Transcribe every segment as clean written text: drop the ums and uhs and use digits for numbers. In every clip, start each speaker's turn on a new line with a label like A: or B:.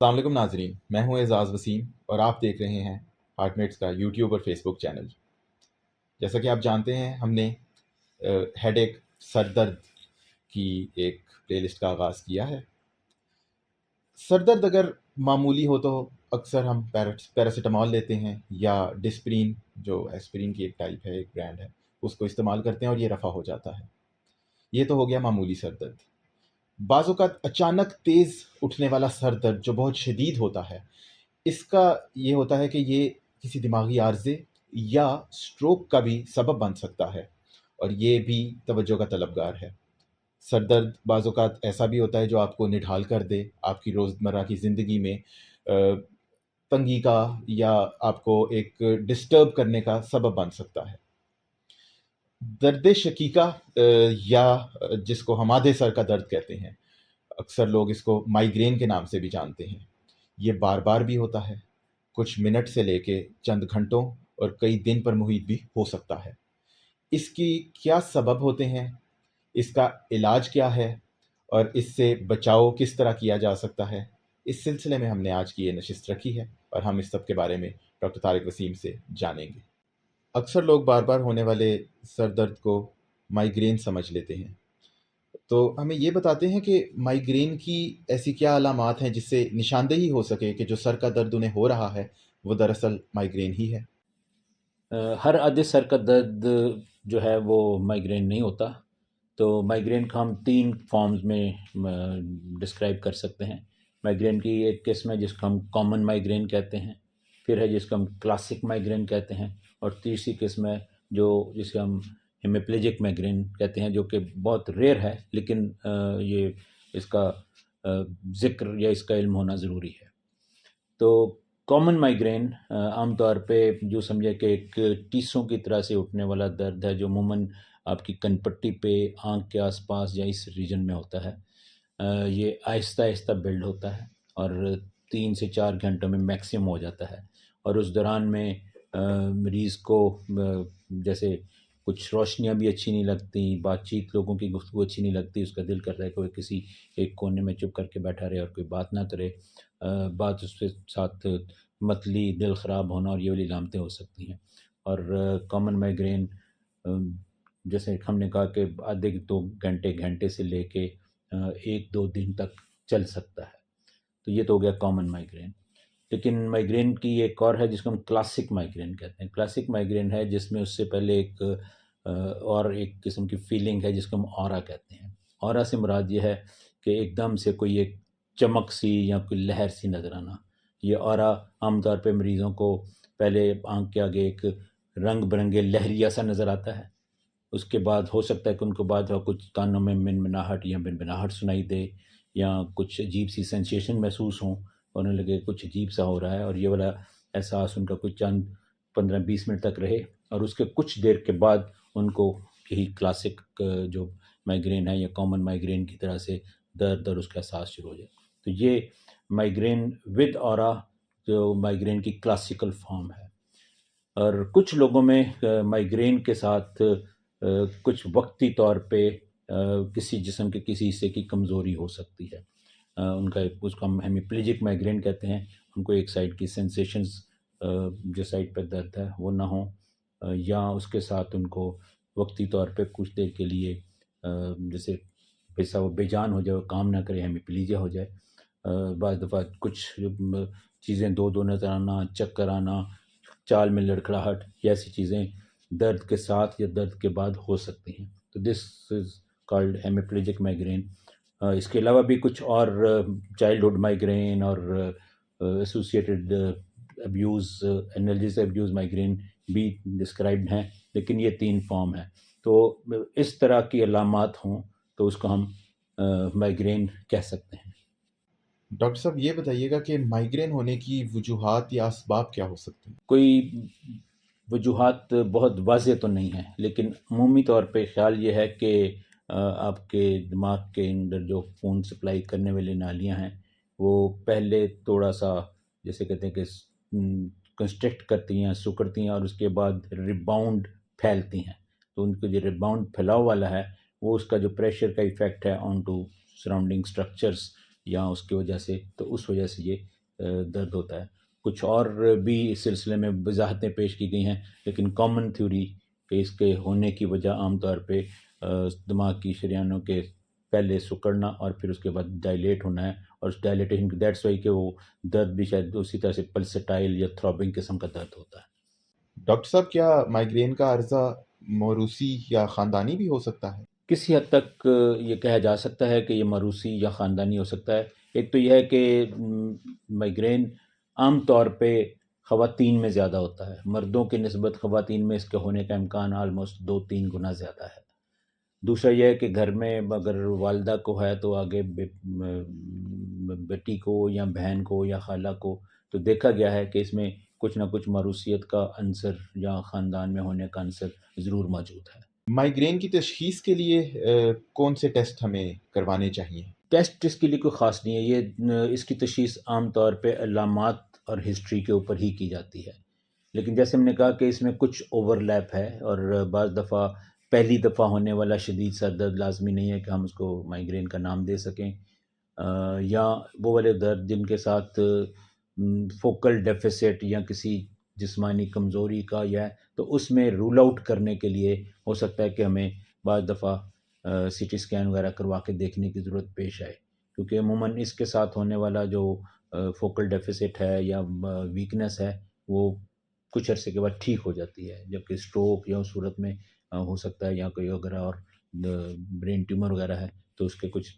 A: السلام علیکم ناظرین، میں ہوں اعزاز وسیم اور آپ دیکھ رہے ہیں ہارٹ میٹس کا یوٹیوب اور فیس بک چینل۔ جیسا کہ آپ جانتے ہیں، ہم نے ہیڈ ایک سر درد کی ایک پلے لسٹ کا آغاز کیا ہے۔ سر درد اگر معمولی ہو تو اکثر ہم پیراسیٹامول لیتے ہیں یا ڈسپرین، جو ایسپرین کی ایک ٹائپ ہے، ایک برانڈ ہے، اس کو استعمال کرتے ہیں اور یہ رفع ہو جاتا ہے۔ یہ تو ہو گیا معمولی سر درد۔ بعض اوقات اچانک تیز اٹھنے والا سر درد جو بہت شدید ہوتا ہے، اس کا یہ ہوتا ہے کہ یہ کسی دماغی عارضے یا سٹروک کا بھی سبب بن سکتا ہے، اور یہ بھی توجہ کا طلبگار ہے۔ سر درد بعض اوقات ایسا بھی ہوتا ہے جو آپ کو نڈھال کر دے، آپ کی روزمرہ کی زندگی میں تنگی کا یا آپ کو ایک ڈسٹرب کرنے کا سبب بن سکتا ہے۔ درد شقیقہ یا جس کو ہمادے سر کا درد کہتے ہیں، اکثر لوگ اس کو مائیگرین کے نام سے بھی جانتے ہیں، یہ بار بار بھی ہوتا ہے، کچھ منٹ سے لے کے چند گھنٹوں اور کئی دن پر محیط بھی ہو سکتا ہے۔ اس کی کیا سبب ہوتے ہیں، اس کا علاج کیا ہے، اور اس سے بچاؤ کس طرح کیا جا سکتا ہے، اس سلسلے میں ہم نے آج کی یہ نشست رکھی ہے اور ہم اس سب کے بارے میں ڈاکٹر طارق وسیم سے جانیں گے۔ اکثر لوگ بار بار ہونے والے سر درد کو مائیگرین سمجھ لیتے ہیں، تو ہمیں یہ بتاتے ہیں کہ مائیگرین کی ایسی کیا علامات ہیں جس سے نشاندہی ہو سکے کہ جو سر کا درد انہیں ہو رہا ہے وہ دراصل مائیگرین ہی ہے۔
B: ہر عادی سر کا درد جو ہے وہ مائیگرین نہیں ہوتا۔ تو مائیگرین کو ہم 3 فارمز میں ڈسکرائب کر سکتے ہیں۔ مائیگرین کی ایک قسم ہے جس کو ہم کامن مائیگرین کہتے ہیں، پھر ہے جس کو ہم کلاسک مائیگرین کہتے ہیں، اور تیسری قسم ہے جس کو ہم ہیمیپلیجک مائیگرین کہتے ہیں، جو کہ بہت ریئر ہے، لیکن یہ اس کا ذکر یا اس کا علم ہونا ضروری ہے۔ تو کامن مائیگرین عام طور پہ جو سمجھے کہ ایک ٹیسوں کی طرح سے اٹھنے والا درد ہے، جو عموماً آپ کی کن پٹی پہ، آنکھ کے آس پاس یا اس ریجن میں ہوتا ہے۔ یہ آہستہ آہستہ بلڈ ہوتا ہے اور 3 سے 4 گھنٹوں میں میکسیمم ہو جاتا ہے، اور اس دوران میں مریض کو جیسے کچھ روشنیاں بھی اچھی نہیں لگتی، بات چیت لوگوں کی گفتگو اچھی نہیں لگتی، اس کا دل کرتا ہے کہ وہ کسی ایک کونے میں چپ کر کے بیٹھا رہے اور کوئی بات نہ کرے، بات اس کے ساتھ متلی، دل خراب ہونا اور یہ والی علامتیں ہو سکتی ہیں۔ اور کامن مائیگرین جیسے ہم نے کہا کہ آدھے 2 گھنٹے سے لے کے 1-2 دن تک چل سکتا ہے۔ تو یہ تو ہو گیا کامن مائیگرین۔ لیکن مائیگرین کی ایک اور ہے جس کو ہم کلاسک مائیگرین کہتے ہیں۔ کلاسک مائیگرین ہے جس میں اس سے پہلے ایک قسم کی فیلنگ ہے جس کو ہم اورا کہتے ہیں۔ اورا سے مراد یہ ہے کہ ایک دم سے کوئی ایک چمک سی یا کوئی لہر سی نظر آنا۔ یہ اورا عام طور پہ مریضوں کو پہلے آنکھ کے آگے ایک رنگ برنگے لہریا سا نظر آتا ہے، اس کے بعد ہو سکتا ہے کہ ان کو بعد کچھ کانوں میں منمناہٹ یا بنبناہٹ سنائی دے، یا کچھ عجیب سی سینسیشن محسوس ہوں، اور انہیں لگے کچھ عجیب سا ہو رہا ہے، اور یہ والا احساس ان کا کچھ چند 15-20 منٹ تک رہے، اور اس کے کچھ دیر کے بعد ان کو یہی کلاسک جو مائیگرین ہے یا کامن مائیگرین کی طرح سے درد اور اس کا احساس شروع ہو جائے۔ تو یہ مائیگرین ود اورا جو مائیگرین کی کلاسیکل فارم ہے۔ اور کچھ لوگوں میں مائیگرین کے ساتھ کچھ وقتی طور پہ کسی جسم کے کسی حصے کی کمزوری ہو سکتی ہے۔ ان کا اس کو ہم ہیمیپلیجک مائیگرین کہتے ہیں، ان کو ایک سائڈ کی سینسیشنز جو سائڈ پہ درد ہے وہ نہ ہوں، یا اس کے ساتھ ان کو وقتی طور پہ کچھ دیر کے لیے جیسے پیسہ وہ بے جان ہو جائے، وہ کام نہ کرے، ہیمیپلیجیا ہو جائے۔ بعض دفعہ کچھ چیزیں دو نظر آنا، چکر آنا، چال میں لڑکھڑاہٹ، یہ ایسی چیزیں درد کے ساتھ یا درد کے بعد ہو سکتی ہیں۔ تو دس از کالڈ ہیمیپلیجک مائیگرین۔ اس کے علاوہ بھی کچھ اور چائلڈہڈ مائیگرین اور ایسوسیٹڈ ابیوز، انرجی سے ابیوز مائیگرین بھی ڈسکرائبڈ ہیں، لیکن یہ 3 فارم ہیں۔ تو اس طرح کی علامات ہوں تو اس کو ہم مائیگرین کہہ سکتے ہیں۔
A: ڈاکٹر صاحب یہ بتائیے گا کہ مائیگرین ہونے کی وجوہات یا اسباب کیا ہو سکتے ہیں؟
B: کوئی وجوہات بہت واضح تو نہیں ہیں، لیکن عمومی طور پہ خیال یہ ہے کہ آپ کے دماغ کے اندر جو خون سپلائی کرنے والی نالیاں ہیں وہ پہلے تھوڑا سا جیسے کہتے ہیں کہ کنسٹرکٹ کرتی ہیں، سکڑتی ہیں، اور اس کے بعد ریباؤنڈ پھیلتی ہیں۔ تو ان کو جو ریباؤنڈ پھیلاؤ والا ہے وہ اس کا جو پریشر کا ایفیکٹ ہے آن ٹو سراؤنڈنگ اسٹرکچرز، یا اس کی وجہ سے، تو اس وجہ سے یہ درد ہوتا ہے. کچھ اور بھی اس سلسلے میں وضاحتیں پیش کی گئی ہیں، لیکن کامن تھیوری کہ اس کے ہونے کی وجہ عام طور پہ دماغ کی شریانوں کے پہلے سکڑنا اور پھر اس کے بعد ڈائلیٹ ہونا ہے، اور اس ڈائلیٹیشن کی دیٹس وائی کہ وہ درد بھی شاید اسی طرح سے پلسٹائل یا تھرابنگ قسم کا درد ہوتا ہے.
A: ڈاکٹر صاحب، کیا مائگرین کا عرضہ موروثی یا خاندانی بھی ہو سکتا ہے؟
B: کسی حد تک یہ کہا جا سکتا ہے کہ یہ موروثی یا خاندانی ہو سکتا ہے. ایک تو یہ ہے کہ مائگرین عام طور پہ خواتین میں زیادہ ہوتا ہے، مردوں کی نسبت خواتین میں اس کے ہونے کا امکان آلموسٹ 2-3 گنا زیادہ ہے. دوسرا یہ ہے کہ گھر میں اگر والدہ کو ہے تو آگے بیٹی کو یا بہن کو یا خالہ کو، تو دیکھا گیا ہے کہ اس میں کچھ نہ کچھ موروثیت کا عنصر یا خاندان میں ہونے کا عنصر ضرور موجود ہے.
A: مائگرین کی تشخیص کے لیے کون سے ٹیسٹ ہمیں کروانے چاہیے؟
B: ٹیسٹ اس کے لیے کوئی خاص نہیں ہے، یہ اس کی تشخیص عام طور پہ علامات اور ہسٹری کے اوپر ہی کی جاتی ہے. لیکن جیسے ہم نے کہا کہ اس میں کچھ اوور لیپ ہے، اور بعض دفعہ پہلی دفعہ ہونے والا شدید سر درد لازمی نہیں ہے کہ ہم اس کو مائگرین کا نام دے سکیں، یا وہ والے درد جن کے ساتھ فوکل ڈیفیسٹ یا کسی جسمانی کمزوری کا یا تو اس میں رول آؤٹ کرنے کے لیے ہو سکتا ہے کہ ہمیں بعض دفعہ سی ٹی اسکین وغیرہ کروا کے دیکھنے کی ضرورت پیش آئے، کیونکہ عموماً اس کے ساتھ ہونے والا جو فوکل ڈیفیسٹ ہے یا ویکنس ہے وہ کچھ عرصے کے بعد ٹھیک ہو جاتی ہے، جبکہ اسٹروک یا اس صورت میں ہو سکتا ہے یا کوئی وغیرہ اور برین ٹیومر وغیرہ ہے تو اس کے کچھ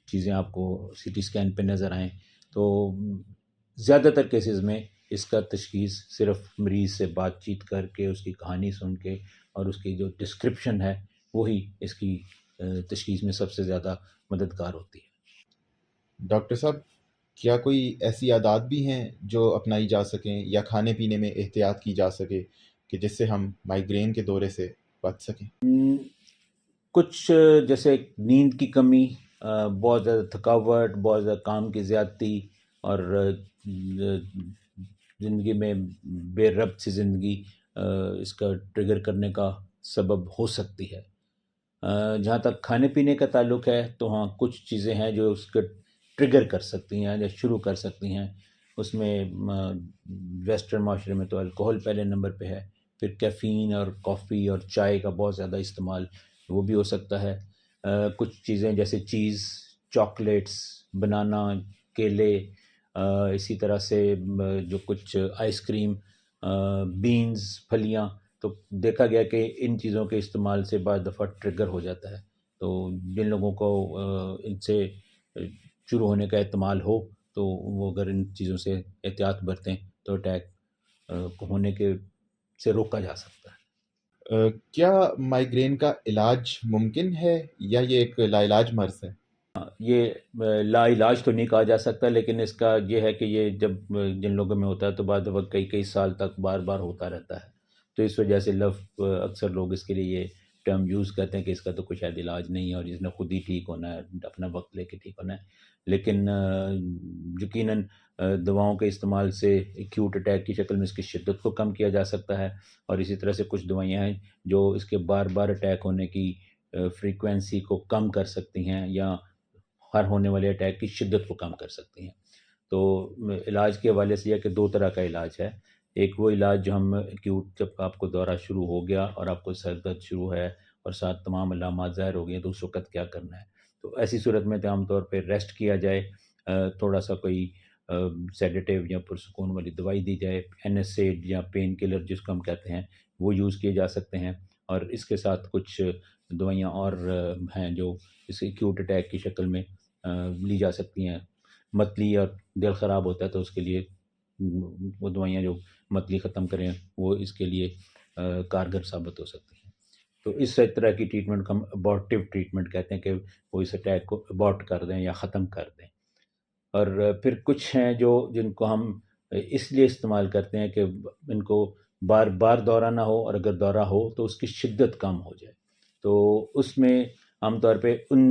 B: چیزیں آپ کو سی ٹی اسکین پہ نظر آئیں. تو زیادہ تر کیسز میں اس کا تشخیص صرف مریض سے بات چیت کر کے، اس کی کہانی سن کے اور اس کی جو ڈسکرپشن ہے وہی اس کی تشخیص میں سب سے زیادہ مددگار ہوتی ہے.
A: ڈاکٹر صاحب، کیا کوئی ایسی عادات بھی ہیں جو اپنائی جا سکیں یا کھانے پینے میں احتیاط کی جا سکے کہ جس سے ہم مائگرین کے دورے سے بچ سکیں؟
B: کچھ جیسے نیند کی کمی، بہت زیادہ تھکاوٹ، بہت زیادہ کام کی زیادتی، اور زندگی میں بے ربط سی زندگی اس کا ٹریگر کرنے کا سبب ہو سکتی ہے. جہاں تک کھانے پینے کا تعلق ہے تو ہاں کچھ چیزیں ہیں جو اس کے ٹریگر کر سکتی ہیں یا شروع کر سکتی ہیں. اس میں ویسٹرن معاشرے میں تو الکوہل پہلے نمبر پہ ہے، پھر کیفین اور کافی اور چائے کا بہت زیادہ استعمال وہ بھی ہو سکتا ہے. کچھ چیزیں جیسے چیز، چاکلیٹس، بنانا، کیلے، اسی طرح سے جو کچھ آئس کریم، بینز، پھلیاں، تو دیکھا گیا کہ ان چیزوں کے استعمال سے بعض دفعہ ٹریگر ہو جاتا ہے. تو جن لوگوں کو ان سے شروع ہونے کا احتمال ہو تو وہ اگر ان چیزوں سے احتیاط برتیں تو اٹیک ہونے کے سے روکا جا سکتا ہے.
A: کیا مائگرین کا علاج ممکن ہے یا یہ ایک لا علاج مرض ہے؟
B: یہ لا علاج تو نہیں کہا جا سکتا، لیکن اس کا یہ ہے کہ یہ جب جن لوگوں میں ہوتا ہے تو بعد وقت کئی سال تک بار بار ہوتا رہتا ہے، تو اس وجہ سے اکثر لوگ اس کے لیے یہ ٹرم یوز کرتے ہیں کہ اس کا تو کوئی شاید علاج نہیں ہے اور اس نے خود ہی ٹھیک ہونا ہے، اپنا وقت لے کے ٹھیک ہونا ہے. لیکن یقیناً دواؤں کے استعمال سے ایکیوٹ اٹیک کی شکل میں اس کی شدت کو کم کیا جا سکتا ہے، اور اسی طرح سے کچھ دوائیاں ہیں جو اس کے بار بار اٹیک ہونے کی فریکوینسی کو کم کر سکتی ہیں یا ہر ہونے والے اٹیک کی شدت کو کم کر سکتی ہیں. تو علاج کے حوالے سے یہ کہ 2 طرح کا علاج ہے. ایک وہ علاج جو ہم ایکیوٹ جب آپ کو دورہ شروع ہو گیا اور آپ کو سر درد شروع ہے اور ساتھ تمام علامات ظاہر ہو گئی ہیں تو اس وقت کیا کرنا ہے. تو ایسی صورت میں عام طور پہ ریسٹ کیا جائے، تھوڑا سا کوئی سیڈیٹیو یا پرسکون والی دوائی دی جائے، NSAID یا پین کلر جس کو ہم کہتے ہیں وہ یوز کیے جا سکتے ہیں. اور اس کے ساتھ کچھ دوائیاں اور ہیں جو اس ایکیوٹ اٹیک کی شکل میں لی جا سکتی ہیں. متلی اور دل خراب ہوتا ہے تو اس کے لیے وہ دوائیاں جو متلی ختم کریں وہ اس کے لیے کارگر ثابت ہو سکتی ہیں. تو اس طرح کی ٹریٹمنٹ کو ہم ابارٹیو ٹریٹمنٹ کہتے ہیں کہ وہ اس اٹیک کو ابارٹ کر دیں یا ختم کر دیں. اور پھر کچھ ہیں جن کو ہم اس لیے استعمال کرتے ہیں کہ ان کو بار بار دورہ نہ ہو، اور اگر دورہ ہو تو اس کی شدت کم ہو جائے. تو اس میں عام طور پہ ان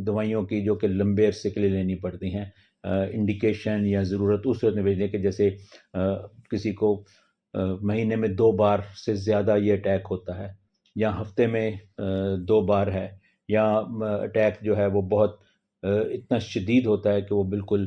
B: دوائیوں کی جو کہ لمبے عرصے کے لیے لینی پڑتی ہیں، انڈیکیشن یا ضرورت اس صورت میں بھیجنے کہ جیسے کسی کو مہینے میں 2 بار سے زیادہ یہ اٹیک ہوتا ہے، یا ہفتے میں 2 بار ہے، یا اٹیک جو ہے وہ بہت اتنا شدید ہوتا ہے کہ وہ بالکل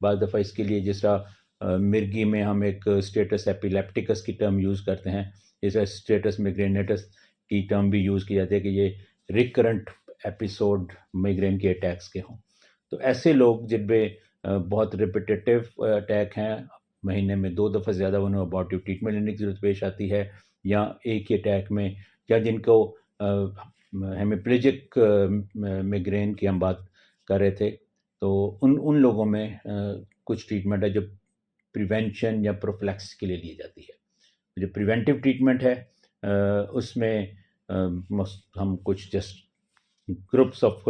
B: بعض دفعہ اس کے لیے جس طرح مرگی میں ہم ایک اسٹیٹس ایپیلیپٹیکس کی ٹرم یوز کرتے ہیں، اس طرح اسٹیٹس میگرینیٹس کی ٹرم بھی یوز کی جاتی ہے کہ یہ ریکرنٹ ایپیسوڈ مائگرین کے اٹیکس کے ہوں. تو ایسے لوگ جن پہ بہت ریپیٹیو اٹیک ہیں، مہینے میں 2 دفعہ زیادہ انہیں اباٹیو ٹریٹمنٹ لینے کی ضرورت پیش آتی ہے، یا ایک ہی اٹیک میں، یا جن کو ہیمیپلیجک میگرین کی ہم بات کر رہے تھے، تو ان لوگوں میں کچھ ٹریٹمنٹ ہے جو پریونشن یا پروفلیکس کے لیے لی جاتی ہے. جو پریونٹیو ٹریٹمنٹ ہے اس میں ہم کچھ جسٹ گروپس آف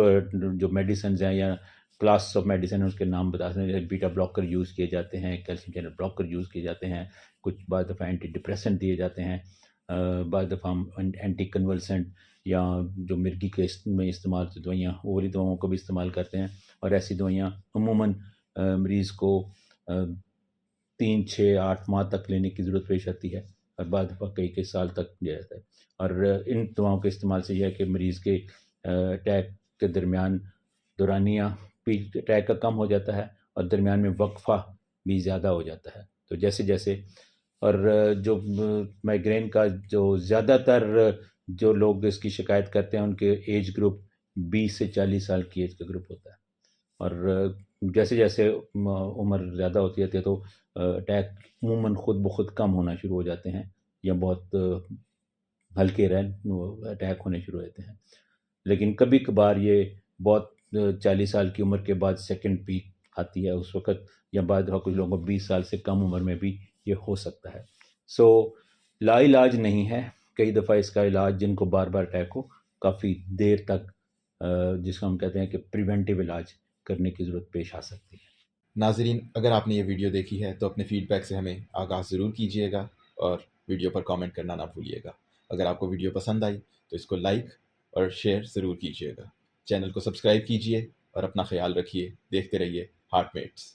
B: جو میڈیسنز ہیں یا کلاس آف میڈیسن اس کے نام بتا سکتے ہیں. بیٹا بلاکر یوز کیے جاتے ہیں، کیلشیم چینل بلاکر یوز کیے جاتے ہیں، کچھ بعض دفعہ اینٹی ڈپریسنٹ دیے جاتے ہیں، بعض دفعہ ہم اینٹی کنولسنٹ یا جو مرگی کے میں استعمال ہوتی دوائیاں، وہ والی دواؤں کو بھی استعمال کرتے ہیں. اور ایسی دوائیاں عموماً مریض کو 3، 6، 8 ماہ تک لینے کی ضرورت پیش آتی ہے، اور بعض دفعہ کئی سال تک دیا جاتا ہے. اور ان دواؤں کے استعمال سے یہ ہے کہ مریض کے اٹیک کے درمیان دورانیہ بھی اٹیک کا کم ہو جاتا ہے، اور درمیان میں وقفہ بھی زیادہ ہو جاتا ہے. تو جیسے جیسے اور جو مائگرین کا جو زیادہ تر جو لوگ اس کی شکایت کرتے ہیں ان کے ایج گروپ 20 سے 40 سال کی ایج کا گروپ ہوتا ہے. اور جیسے جیسے عمر زیادہ ہوتی ہے تو اٹیک عموماً خود بخود کم ہونا شروع ہو جاتے ہیں، یا بہت ہلکے اٹیک ہونے شروع ہو جاتے ہیں. لیکن کبھی کبھار یہ بہت 40 سال کی عمر کے بعد سیکنڈ پیک آتی ہے اس وقت، یا بعد کچھ لوگوں کو 20 سال سے کم عمر میں بھی یہ ہو سکتا ہے. سو لا علاج نہیں ہے. کئی دفعہ اس کا علاج جن کو بار بار اٹیک ہو کافی دیر تک جس کو ہم کہتے ہیں کہ پریونٹیو علاج کرنے کی ضرورت پیش آ سکتی ہے.
A: ناظرین، اگر آپ نے یہ ویڈیو دیکھی ہے تو اپنے فیڈ بیک سے ہمیں آگاہ ضرور کیجیے گا، اور ویڈیو پر کامنٹ کرنا نہ بھولیے گا. اگر آپ کو ویڈیو پسند آئی تو اس کو لائک اور شیئر ضرور کیجیے گا. چینل کو سبسکرائب کیجیے اور اپنا خیال رکھیے. دیکھتے رہیے ہارٹ میٹس.